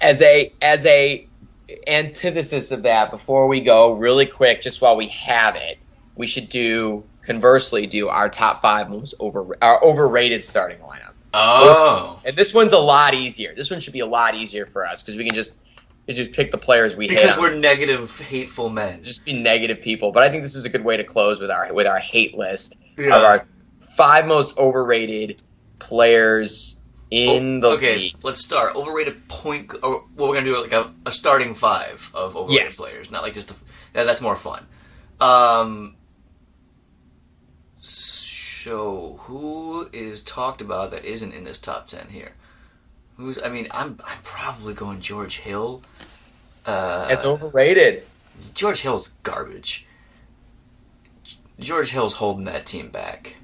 As a antithesis of that, before we go, really quick, just while we have it, we should conversely do our top 5 our overrated starting lineup. Oh. And this one's a lot easier. This one should be a lot easier for us because we can just pick the players we hate. Because we're negative, hateful men. Just be negative people. But I think this is a good way to close with our hate list of our 5 most overrated players in the league. Let's start. Overrated point. Or, well, we're going to do like a starting 5 of overrated players. Not like just that's more fun. So, who is talked about that isn't in this top 10 here? I'm probably going George Hill. It's overrated. George Hill's garbage. George Hill's holding that team back.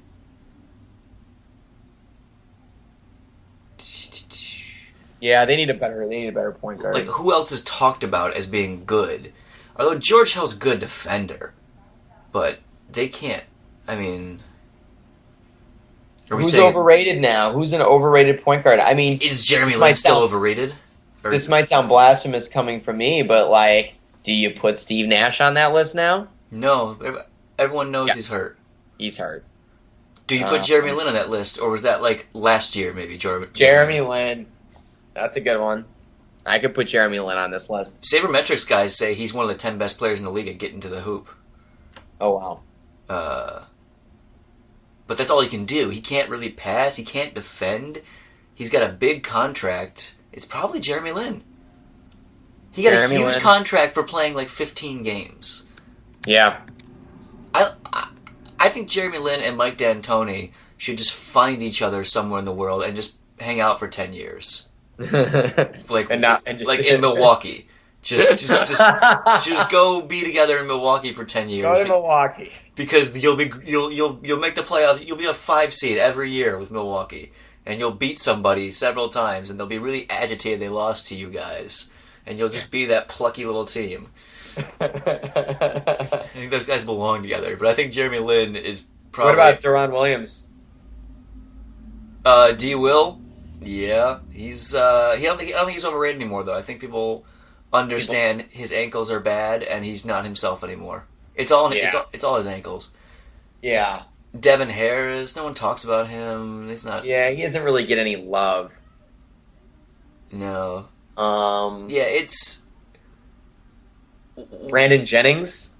Yeah, they need a better point guard. Like, who else is talked about as being good? Although George Hill's a good defender, but they can't. I mean, who's overrated now? Who's an overrated point guard? I mean, is Jeremy Lin still overrated? This might sound blasphemous coming from me, but like, do you put Steve Nash on that list now? No, everyone knows he's hurt. He's hurt. Do you put Jeremy Lin on that list, or was that like last year maybe? Jeremy Lin, that's a good one. I could put Jeremy Lin on this list. Sabermetrics guys say he's one of the 10 best players in the league at getting to the hoop. Oh wow. But that's all he can do. He can't really pass. He can't defend. He's got a big contract. It's probably Jeremy Lin. He got a huge contract for playing like 15 games. Yeah. I think Jeremy Lin and Mike D'Antoni should just find each other somewhere in the world and just hang out for 10 years. Like in Milwaukee. Just go be together in Milwaukee for 10 years. Go to Milwaukee. Because you'll make the playoffs. You'll be a 5 seed every year with Milwaukee, and you'll beat somebody several times, and they'll be really agitated they lost to you guys, and you'll just be that plucky little team. I think those guys belong together, but I think Jeremy Lin is probably. What about Deron Williams? D. Will, yeah, he's. I don't think he's overrated anymore though. I think people understand his ankles are bad, and he's not himself anymore. It's all his ankles. Yeah. Devin Harris, no one talks about him. He's not. Yeah, he doesn't really get any love. No. Yeah, it's. Brandon Jennings.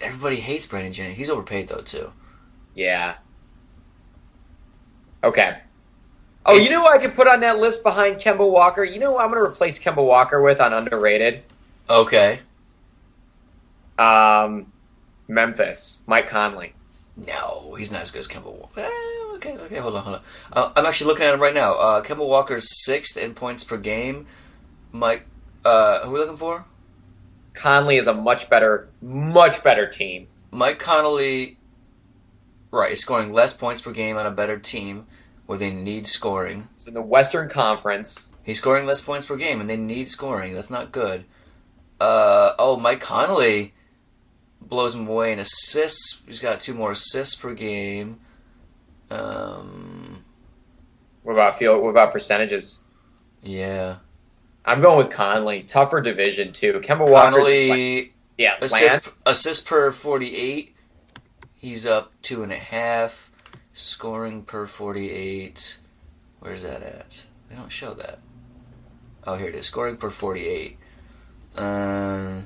Everybody hates Brandon Jennings. He's overpaid though too. Yeah. Okay. Oh, you know who I could put on that list behind Kemba Walker? You know who I'm going to replace Kemba Walker with on underrated? Okay. Memphis. Mike Conley. No, he's not as good as Kemba Walker. Okay, hold on. I'm actually looking at him right now. Kemba Walker's 6th in points per game. Mike, who are we looking for? Conley is a much better team. Mike Conley, right, is scoring less points per game on a better team where they need scoring. It's in the Western Conference. He's scoring less points per game, and they need scoring. That's not good. Mike Conley blows him away in assists. He's got 2 more assists per game. What about percentages? Yeah. I'm going with Conley. Tougher division, too. Kemba Conley, Walker's... Assist per 48. He's up 2.5. Scoring per 48. Where's that at? They don't show that. Oh, here it is. Scoring per 48. No,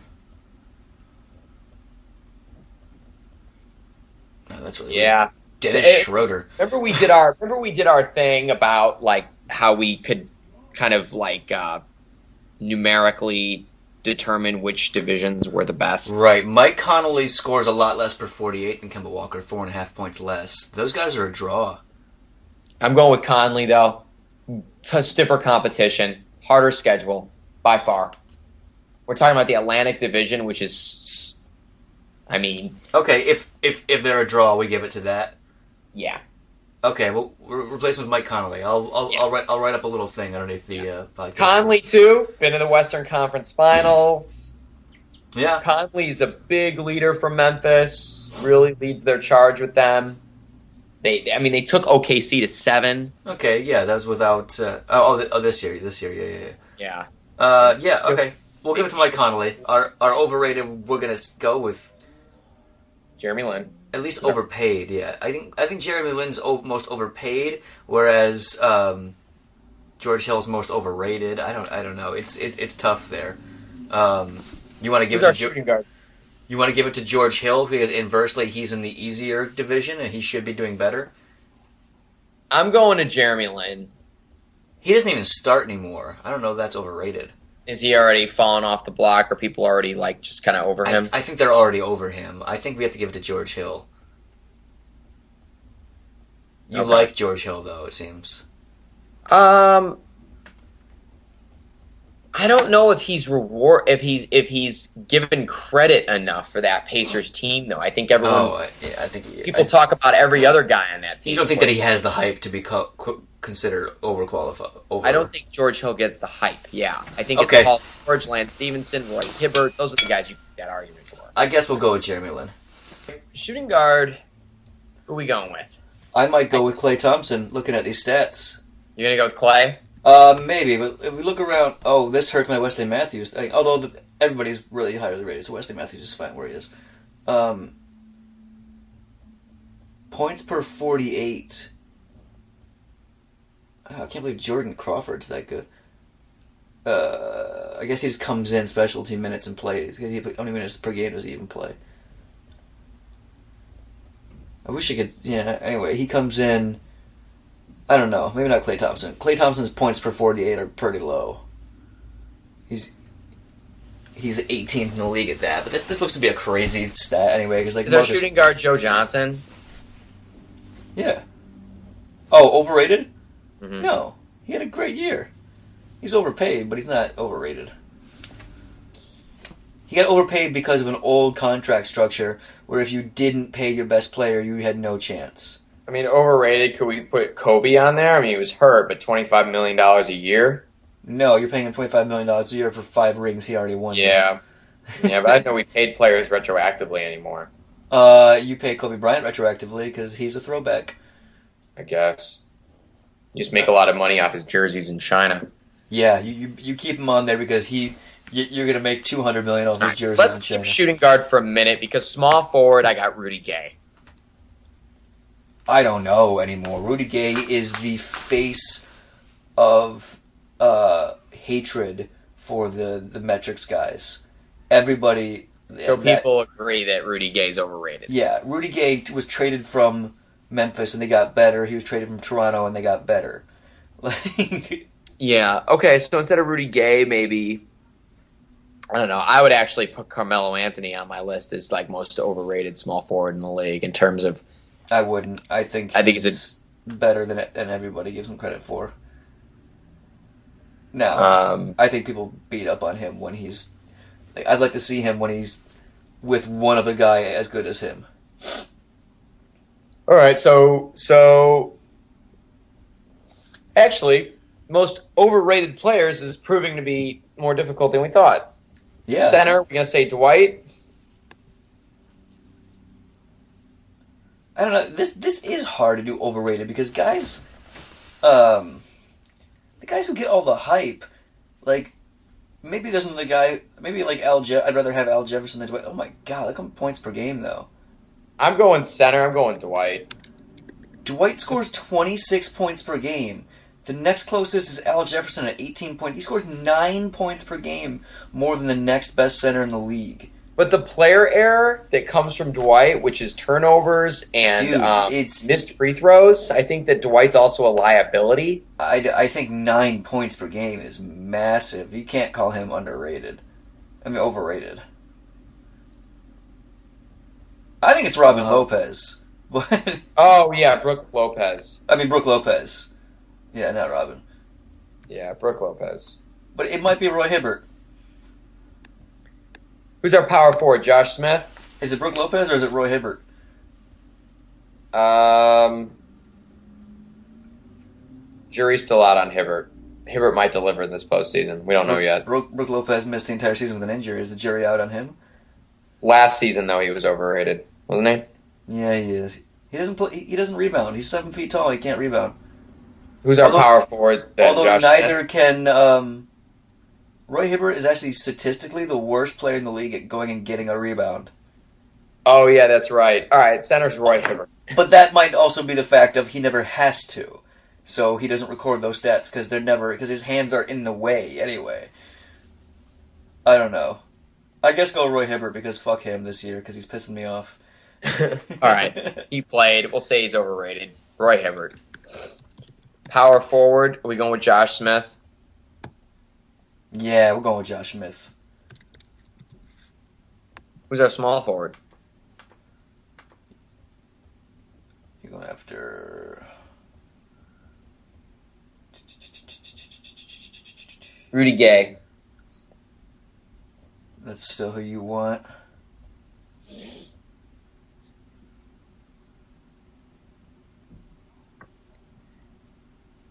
that's really weird. Dennis Schroeder. Remember we did our thing about like how we could kind of like numerically determine which divisions were the best. Right. Mike Conley scores a lot less per 48 than Kemba Walker, 4.5 points less. Those guys are a draw. I'm going with Conley though. Stiffer competition, harder schedule by far. We're talking about the Atlantic Division, which is, I mean, okay. If they're a draw, we give it to that. Yeah. Okay, well, replace him with Mike Conley. I'll write up a little thing underneath the podcast. Conley too, been in the Western Conference Finals. Yeah. Conley's a big leader for Memphis. Really leads their charge with them. They took OKC to 7. Okay, yeah, that was without. This year, yeah. Yeah, okay. We'll give it to Mike Conley. Our overrated, we're going to go with Jeremy Lin. at least overpaid, yeah. I think Jeremy Lin's most overpaid, whereas George Hill's most overrated. I don't know. It's tough there. You want to give Who's our shooting guard? You want to give it to George Hill because inversely he's in the easier division and he should be doing better. I'm going to Jeremy Lin. He doesn't even start anymore. I don't know if that's overrated. Is he already fallen off the block, or people already just kind of over him? I think they're already over him. I think we have to give it to George Hill. You like George Hill, though, it seems. I don't know if he's if he's given credit enough for that Pacers team, though. I think everyone. People talk about every other guy on that team. You don't think that he has the hype to be considered overqualified? I don't think George Hill gets the hype. Yeah, I think it's Paul George, Lance Stevenson, Roy Hibbert. Those are the guys you can get that argument for. I guess we'll go with Jeremy Lin. Shooting guard. Who are we going with? I might go with Klay Thompson. Looking at these stats, you're gonna go with Klay. Maybe, but if we look around, this hurts my Wesley Matthews. Although everybody's really highly rated, so Wesley Matthews is fine where he is. Points per 48. I can't believe Jordan Crawford's that good. I guess he just comes in specialty minutes and plays. How many minutes per game does he even play? I wish I could. Yeah. Anyway, he comes in. I don't know. Maybe not Klay Thompson. Klay Thompson's points per 48 are pretty low. He's 18th in the league at that. But this looks to be a crazy stat anyway. Because is our shooting guard Joe Johnson? Yeah. Oh, overrated? Mm-hmm. No, he had a great year. He's overpaid, but he's not overrated. He got overpaid because of an old contract structure where if you didn't pay your best player, you had no chance. I mean, overrated, could we put Kobe on there? I mean, he was hurt, but $25 million a year? No, you're paying him $25 million a year for 5 rings he already won. Yeah. Yeah, but I didn't know we paid players retroactively anymore. You pay Kobe Bryant retroactively because he's a throwback. I guess. You just make a lot of money off his jerseys in China. Yeah, you keep him on there because you're going to make $200 million off his jerseys in China. Let's keep shooting guard for a minute because small forward, I got Rudy Gay. I don't know anymore. Rudy Gay is the face of hatred for the metrics guys. Everybody. So people agree that Rudy Gay's overrated. Yeah, Rudy Gay was traded from Memphis and they got better. He was traded from Toronto and they got better. Yeah. Okay. So instead of Rudy Gay, maybe I don't know. I would actually put Carmelo Anthony on my list as most overrated small forward in the league in terms of. I wouldn't. I think he's better than everybody gives him credit for. Now, I think people beat up on him when he's. I'd like to see him when he's with one other guy as good as him. All right, so actually, most overrated players is proving to be more difficult than we thought. Yeah. Center, we're gonna say Dwight. I don't know. This is hard to do overrated because guys, the guys who get all the hype, maybe there's another guy, maybe I'd rather have Al Jefferson than Dwight. Oh my god, look at points per game though. I'm going center. I'm going Dwight. Dwight scores 26 points per game. The next closest is Al Jefferson at 18 points. He scores 9 points per game, more than the next best center in the league. But the player error that comes from Dwight, which is turnovers and missed free throws, I think that Dwight's also a liability. I think 9 points per game is massive. You can't call him underrated. I mean, overrated. I think it's Robin Lopez. Oh, yeah, Brooke Lopez. I mean, Brooke Lopez. Yeah, not Robin. Yeah, Brooke Lopez. But it might be Roy Hibbert. Who's our power forward? Josh Smith? Is it Brooke Lopez or is it Roy Hibbert? Jury's still out on Hibbert. Hibbert might deliver in this postseason. We don't know yet. Brooke Lopez missed the entire season with an injury. Is the jury out on him? Last season, though, he was overrated, wasn't he? Yeah, he is. He doesn't play. He doesn't rebound. He's 7 feet tall. He can't rebound. Who's our power forward? Although Josh neither Smith? can Roy Hibbert is actually statistically the worst player in the league at going and getting a rebound. Oh, yeah, that's right. All right, center's Roy Hibbert. But that might also be the fact of he never has to. So he doesn't record those stats because his hands are in the way anyway. I don't know. I guess go Roy Hibbert because fuck him this year because he's pissing me off. All right, he played. We'll say he's overrated. Roy Hibbert. Power forward, are we going with Josh Smith? Yeah, we're going with Josh Smith. Who's our small forward? You're going after Rudy Gay. That's still who you want.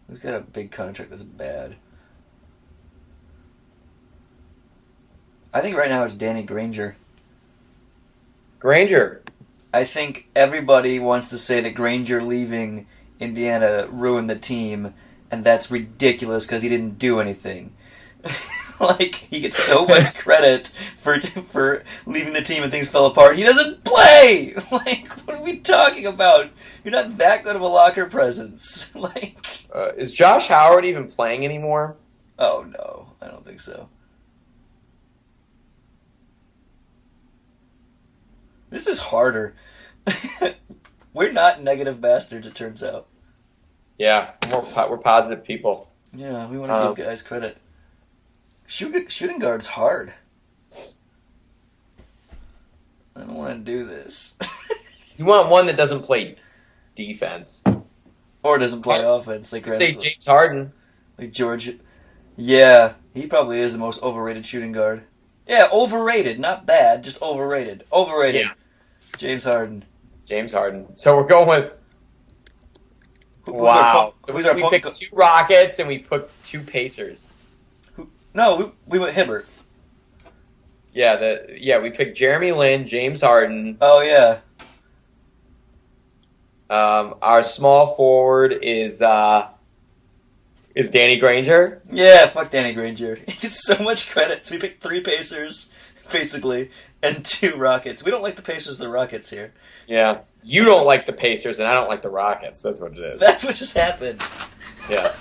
Who's got a big contract that's bad? I think right now it's Danny Granger. Granger. I think everybody wants to say that Granger leaving Indiana ruined the team, and that's ridiculous because he didn't do anything. Like, he gets so much credit for leaving the team and things fell apart. He doesn't play! Like, what are we talking about? You're not that good of a locker presence. Like, Is Josh Howard even playing anymore? oh no, I don't think so. This is harder. We're not negative bastards, it turns out. Yeah, we're positive people. Yeah, we want to give guys credit. Shooting guard's hard. I don't want to do this. You want one that doesn't play defense. Or doesn't play offense. Like Say James Harden. Like George. Yeah, he probably is the most overrated shooting guard. Yeah, overrated. Not bad, just overrated. Overrated. Yeah. James Harden. James Harden. So we're going with... Wow. So we picked 2 Rockets and we picked 2 Pacers. No, we went Hibbert. Yeah, we picked Jeremy Lin, James Harden. Oh, yeah. Our small forward is Danny Granger. Yeah, fuck Danny Granger. He gets so much credit. So we picked 3 Pacers, basically, and 2 Rockets. We don't like the Pacers or the Rockets here. Yeah. You don't like the Pacers, and I don't like the Rockets. That's what it is. That's what just happened. Yeah.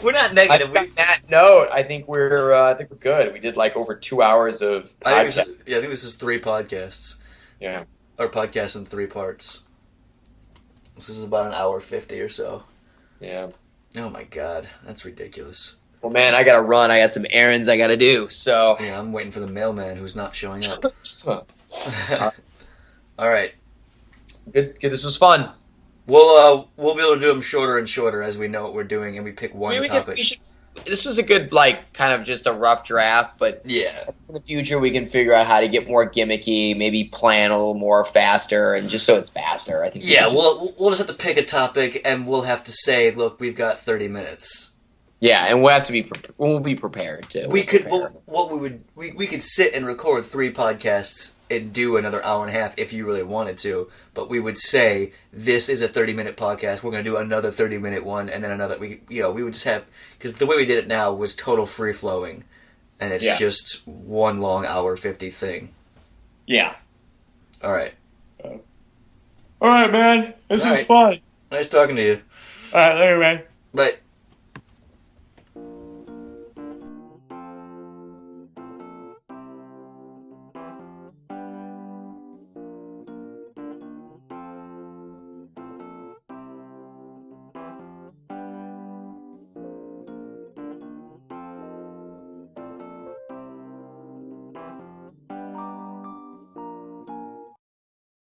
We're not negative. On that note, I think we're good. We did like over 2 hours of podcast. I think this is 3 podcasts. Yeah. Or podcasts in 3 parts. This is about an hour 50 or so. Yeah. Oh my god, that's ridiculous. Well, man, I gotta run. I got some errands I gotta do. So yeah, I'm waiting for the mailman who's not showing up. All right. Good. This was fun. We'll be able to do them shorter and shorter as we know what we're doing, and we pick one topic. This was a good, kind of just a rough draft, but yeah, in the future we can figure out how to get more gimmicky, maybe plan a little more faster, and just so it's faster. I think. Yeah, we'll just have to pick a topic, and we'll have to say, look, we've got 30 minutes. Yeah, and we'll have to be we'll be prepared too. We could sit and record 3 podcasts and do another hour and a half if you really wanted to, but we would say this is a 30-minute podcast. We're going to do another 30-minute one, and then another. We would just have, because the way we did it now was total free flowing, and it's just one long hour 50 thing. Yeah. All right. All right, man. This was fun. Nice talking to you. All right, later, man. Bye.